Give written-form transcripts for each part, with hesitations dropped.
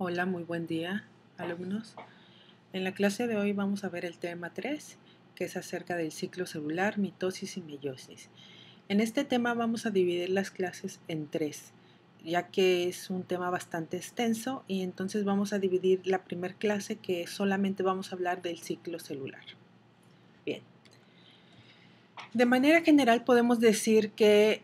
Hola, muy buen día, alumnos. En la clase de hoy vamos a ver el tema 3, que es acerca del ciclo celular, mitosis y meiosis. En este tema vamos a dividir las clases en tres, ya que es un tema bastante extenso, y entonces vamos a dividir la primera clase que solamente vamos a hablar del ciclo celular. Bien. De manera general podemos decir que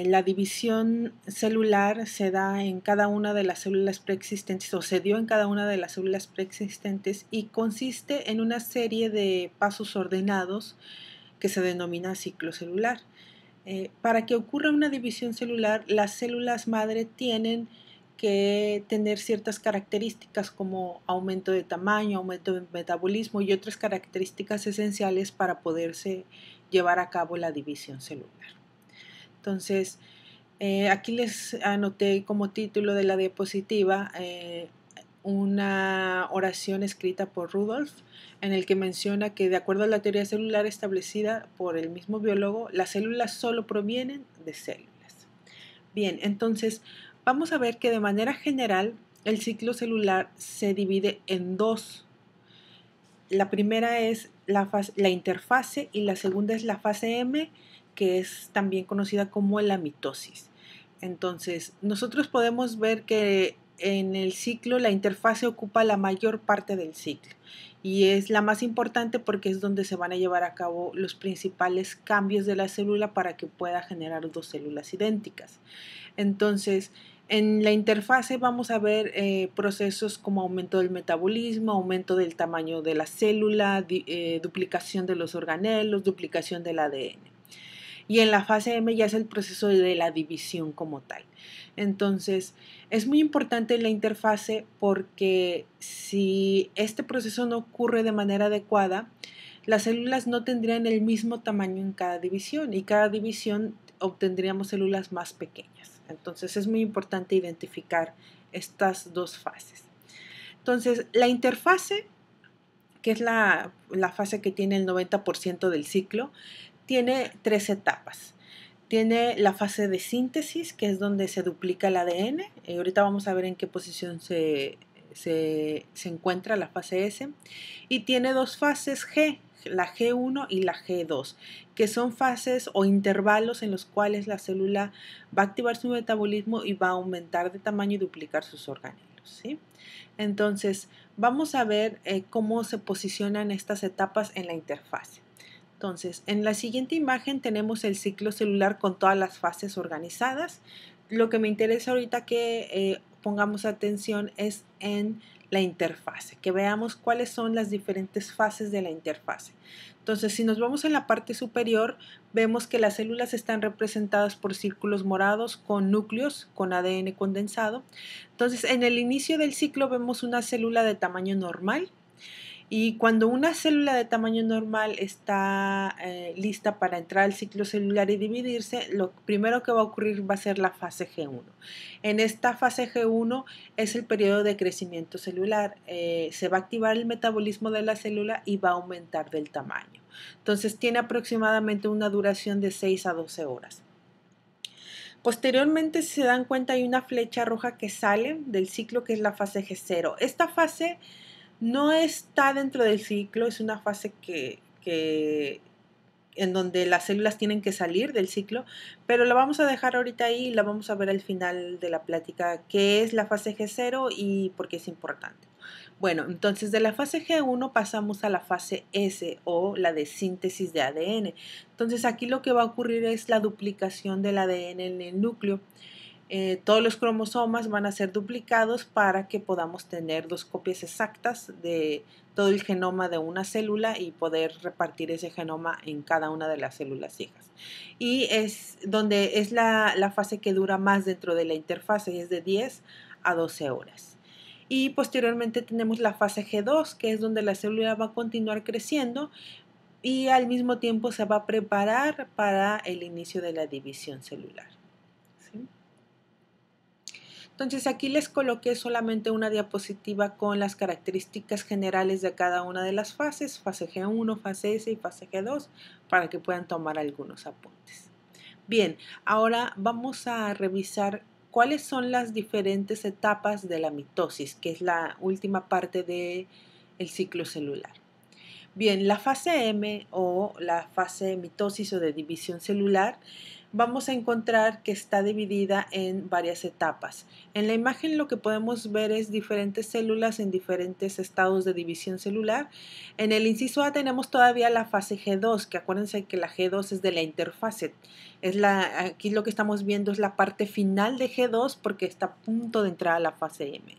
la división celular se da en cada una de las células preexistentes o se dio en cada una de las células preexistentes y consiste en una serie de pasos ordenados que se denomina ciclo celular. Para que ocurra una división celular, las células madre tienen que tener ciertas características como aumento de tamaño, aumento de metabolismo y otras características esenciales para poderse llevar a cabo la división celular. Entonces, aquí les anoté como título de la diapositiva una oración escrita por Rudolf, en el que menciona que de acuerdo a la teoría celular establecida por el mismo biólogo, las células solo provienen de células. Bien, entonces vamos a ver que de manera general el ciclo celular se divide en dos. La primera es la interfase y la segunda es la fase M, que es también conocida como la mitosis. Entonces, nosotros podemos ver que en el ciclo la interfase ocupa la mayor parte del ciclo y es la más importante porque es donde se van a llevar a cabo los principales cambios de la célula para que pueda generar dos células idénticas. Entonces, en la interfase vamos a ver procesos como aumento del metabolismo, aumento del tamaño de la célula, duplicación de los organelos, duplicación del ADN. Y en la fase M ya es el proceso de la división como tal. Entonces, es muy importante la interfase porque si este proceso no ocurre de manera adecuada, las células no tendrían el mismo tamaño en cada división y cada división obtendríamos células más pequeñas. Entonces, es muy importante identificar estas dos fases. Entonces, la interfase, que es la fase que tiene el 90% del ciclo, tiene tres etapas. Tiene la fase de síntesis, que es donde se duplica el ADN. Ahorita vamos a ver en qué posición se encuentra la fase S. Y tiene dos fases G, la G1 y la G2, que son fases o intervalos en los cuales la célula va a activar su metabolismo y va a aumentar de tamaño y duplicar sus organelos, ¿sí? Entonces, vamos a ver cómo se posicionan estas etapas en la interfase. Entonces, en la siguiente imagen tenemos el ciclo celular con todas las fases organizadas. Lo que me interesa ahorita que pongamos atención es en la interfase, que veamos cuáles son las diferentes fases de la interfase. Entonces, si nos vamos en la parte superior, vemos que las células están representadas por círculos morados con núcleos, con ADN condensado. Entonces, en el inicio del ciclo vemos una célula de tamaño normal. Y cuando una célula de tamaño normal está lista para entrar al ciclo celular y dividirse, lo primero que va a ocurrir va a ser la fase G1. En esta fase G1 es el periodo de crecimiento celular. Se va a activar el metabolismo de la célula y va a aumentar del tamaño. Entonces tiene aproximadamente una duración de 6 a 12 horas. Posteriormente, si se dan cuenta, hay una flecha roja que sale del ciclo, que es la fase G0. Esta fase no está dentro del ciclo, es una fase en donde las células tienen que salir del ciclo, pero la vamos a dejar ahorita ahí y la vamos a ver al final de la plática, qué es la fase G0 y por qué es importante. Bueno, entonces de la fase G1 pasamos a la fase S o la de síntesis de ADN. Entonces aquí lo que va a ocurrir es la duplicación del ADN en el núcleo. Todos los cromosomas van a ser duplicados para que podamos tener dos copias exactas de todo el genoma de una célula y poder repartir ese genoma en cada una de las células hijas. Y es donde es la fase que dura más dentro de la interfase, es de 10 a 12 horas. Y posteriormente tenemos la fase G2, que es donde la célula va a continuar creciendo y al mismo tiempo se va a preparar para el inicio de la división celular. ¿Sí? Entonces aquí les coloqué solamente una diapositiva con las características generales de cada una de las fases, fase G1, fase S y fase G2, para que puedan tomar algunos apuntes. Bien, ahora vamos a revisar cuáles son las diferentes etapas de la mitosis, que es la última parte del ciclo celular. Bien, la fase M o la fase de mitosis o de división celular, vamos a encontrar que está dividida en varias etapas. En la imagen lo que podemos ver es diferentes células en diferentes estados de división celular. En el inciso A tenemos todavía la fase G2, que acuérdense que la G2 es de la interfase. Aquí lo que estamos viendo es la parte final de G2 porque está a punto de entrar a la fase M.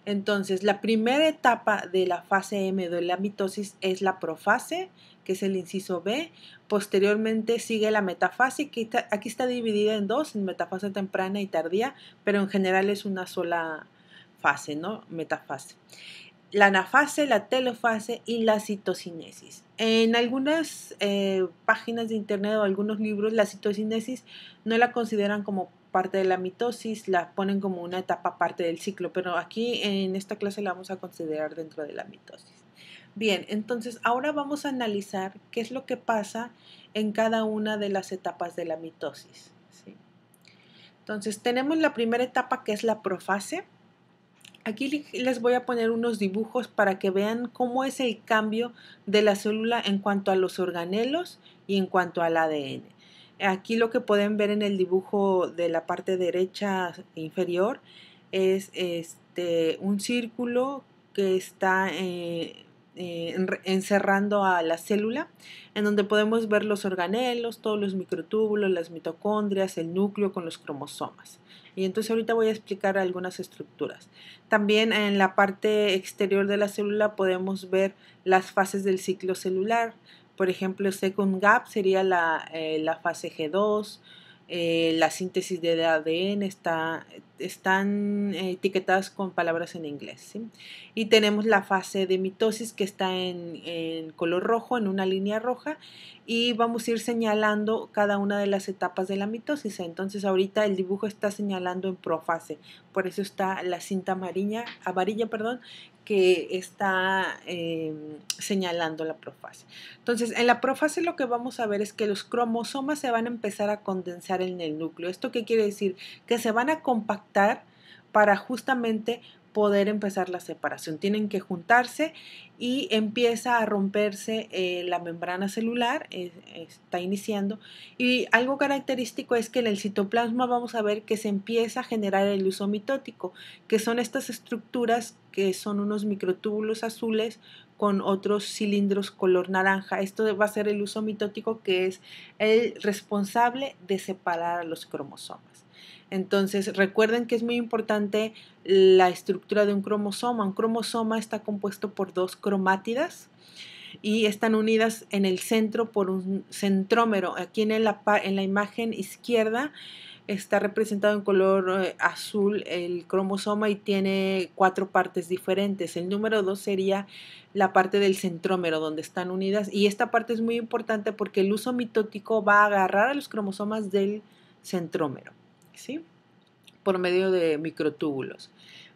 Entonces, la primera etapa de la fase M de la mitosis es la profase, que es el inciso B. Posteriormente sigue la metafase, que aquí está dividida en dos, en metafase temprana y tardía, pero en general es una sola fase, ¿no? Metafase. La anafase, la telofase y la citocinesis. En algunas páginas de internet o algunos libros, la citocinesis no la consideran como parte de la mitosis, la ponen como una etapa aparte del ciclo, pero aquí en esta clase la vamos a considerar dentro de la mitosis. Bien, entonces ahora vamos a analizar qué es lo que pasa en cada una de las etapas de la mitosis, ¿sí? Entonces tenemos la primera etapa que es la profase. Aquí les voy a poner unos dibujos para que vean cómo es el cambio de la célula en cuanto a los organelos y en cuanto al ADN. Aquí lo que pueden ver en el dibujo de la parte derecha inferior es un círculo que está encerrando a la célula, en donde podemos ver los organelos, todos los microtúbulos, las mitocondrias, el núcleo con los cromosomas. Y entonces ahorita voy a explicar algunas estructuras. También en la parte exterior de la célula podemos ver las fases del ciclo celular. Por ejemplo, second gap sería la fase G2, la síntesis de ADN están etiquetadas con palabras en inglés, ¿sí? Y tenemos la fase de mitosis que está en color rojo, en una línea roja, y vamos a ir señalando cada una de las etapas de la mitosis. Entonces ahorita el dibujo está señalando en profase, por eso está la cinta amarilla, que está señalando la profase. Entonces, en la profase lo que vamos a ver es que los cromosomas se van a empezar a condensar en el núcleo. ¿Esto qué quiere decir? Que se van a compactar para justamente poder empezar la separación. Tienen que juntarse y empieza a romperse la membrana celular, está iniciando. Y algo característico es que en el citoplasma vamos a ver que se empieza a generar el uso mitótico, que son estas estructuras que son unos microtúbulos azules con otros cilindros color naranja. Esto va a ser el uso mitótico, que es el responsable de separar a los cromosomas. Entonces, recuerden que es muy importante la estructura de un cromosoma. Un cromosoma está compuesto por dos cromátidas y están unidas en el centro por un centrómero. Aquí en la imagen izquierda está representado en color azul el cromosoma y tiene 4 partes diferentes. El número 2 sería la parte del centrómero donde están unidas, y esta parte es muy importante porque el uso mitótico va a agarrar a los cromosomas del centrómero, ¿sí? Por medio de microtúbulos.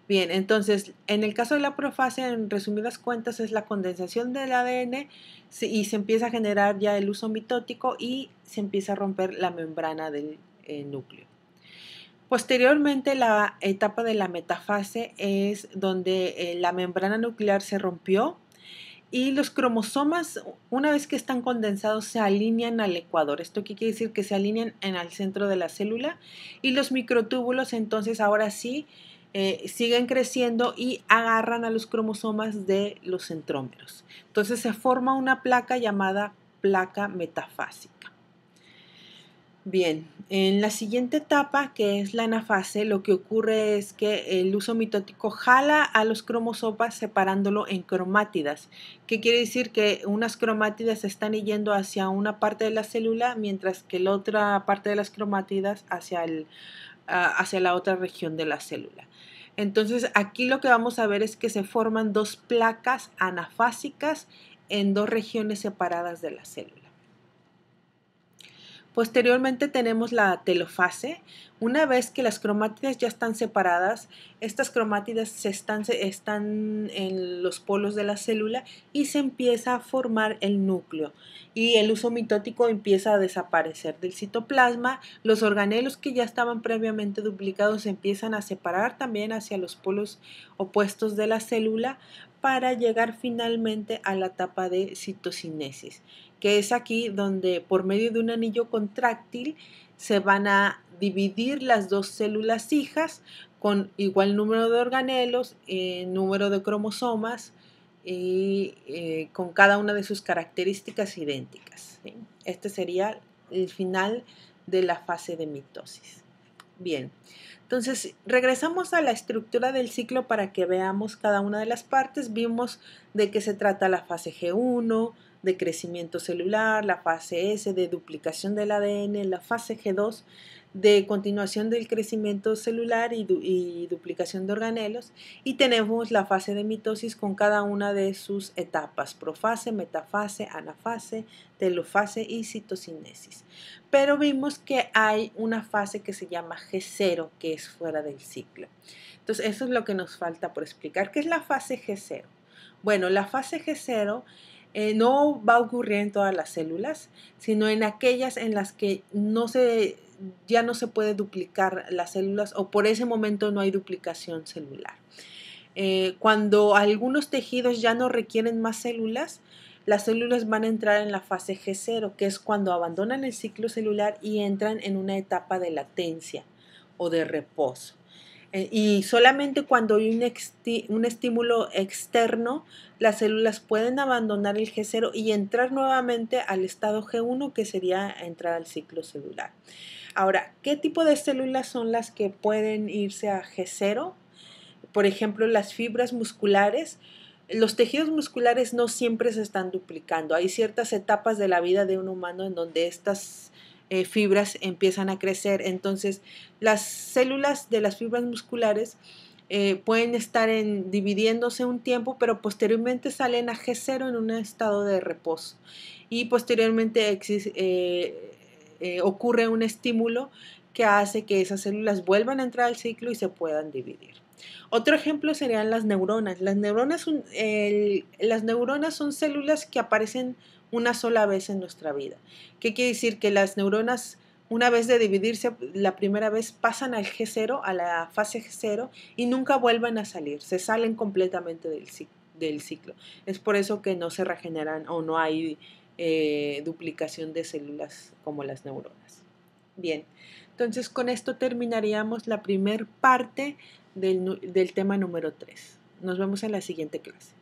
Bien, entonces, en el caso de la profase, en resumidas cuentas, es la condensación del ADN y se empieza a generar ya el uso mitótico y se empieza a romper la membrana del núcleo. Posteriormente, la etapa de la metafase es donde la membrana nuclear se rompió y los cromosomas, una vez que están condensados, se alinean al ecuador. ¿Esto qué quiere decir? Que se alinean al centro de la célula, y los microtúbulos entonces ahora sí siguen creciendo y agarran a los cromosomas de los centrómeros. Entonces se forma una placa llamada placa metafásica. Bien, en la siguiente etapa, que es la anafase, lo que ocurre es que el uso mitótico jala a los cromosomas separándolo en cromátidas. ¿Qué quiere decir? Que unas cromátidas están yendo hacia una parte de la célula, mientras que la otra parte de las cromátidas hacia la otra región de la célula. Entonces, aquí lo que vamos a ver es que se forman dos placas anafásicas en dos regiones separadas de la célula. Posteriormente tenemos la telofase. Una vez que las cromátidas ya están separadas, estas cromátidas están en los polos de la célula y se empieza a formar el núcleo. Y el uso mitótico empieza a desaparecer del citoplasma. Los organelos que ya estaban previamente duplicados se empiezan a separar también hacia los polos opuestos de la célula para llegar finalmente a la etapa de citocinesis, que es aquí donde por medio de un anillo contráctil se van a dividir las dos células hijas con igual número de organelos, número de cromosomas y con cada una de sus características idénticas, ¿sí? Este sería el final de la fase de mitosis. Bien, entonces regresamos a la estructura del ciclo para que veamos cada una de las partes. Vimos de qué se trata la fase G1, de crecimiento celular, la fase S de duplicación del ADN, la fase G2 de continuación del crecimiento celular y duplicación de organelos, y tenemos la fase de mitosis con cada una de sus etapas: profase, metafase, anafase, telofase y citocinesis. Pero vimos que hay una fase que se llama G0, que es fuera del ciclo. Entonces eso es lo que nos falta por explicar. ¿Qué es la fase G0? Bueno, la fase G0 no va a ocurrir en todas las células, sino en aquellas en las que ya no se puede duplicar las células o por ese momento no hay duplicación celular. Cuando algunos tejidos ya no requieren más células, las células van a entrar en la fase G0, que es cuando abandonan el ciclo celular y entran en una etapa de latencia o de reposo. Y solamente cuando hay un estímulo externo, las células pueden abandonar el G0 y entrar nuevamente al estado G1, que sería entrar al ciclo celular. Ahora, ¿qué tipo de células son las que pueden irse a G0? Por ejemplo, las fibras musculares. Los tejidos musculares no siempre se están duplicando. Hay ciertas etapas de la vida de un humano en donde estas fibras empiezan a crecer. Entonces, las células de las fibras musculares pueden estar dividiéndose un tiempo, pero posteriormente salen a G0 en un estado de reposo. Y posteriormente ocurre un estímulo que hace que esas células vuelvan a entrar al ciclo y se puedan dividir. Otro ejemplo serían las neuronas. Las neuronas son células que aparecen una sola vez en nuestra vida. ¿Qué quiere decir? Que las neuronas, una vez de dividirse la primera vez, pasan al G0, a la fase G0, y nunca vuelven a salir. Se salen completamente del ciclo. Es por eso que no se regeneran o no hay duplicación de células como las neuronas. Bien, entonces con esto terminaríamos la primera parte del tema número 3. Nos vemos en la siguiente clase.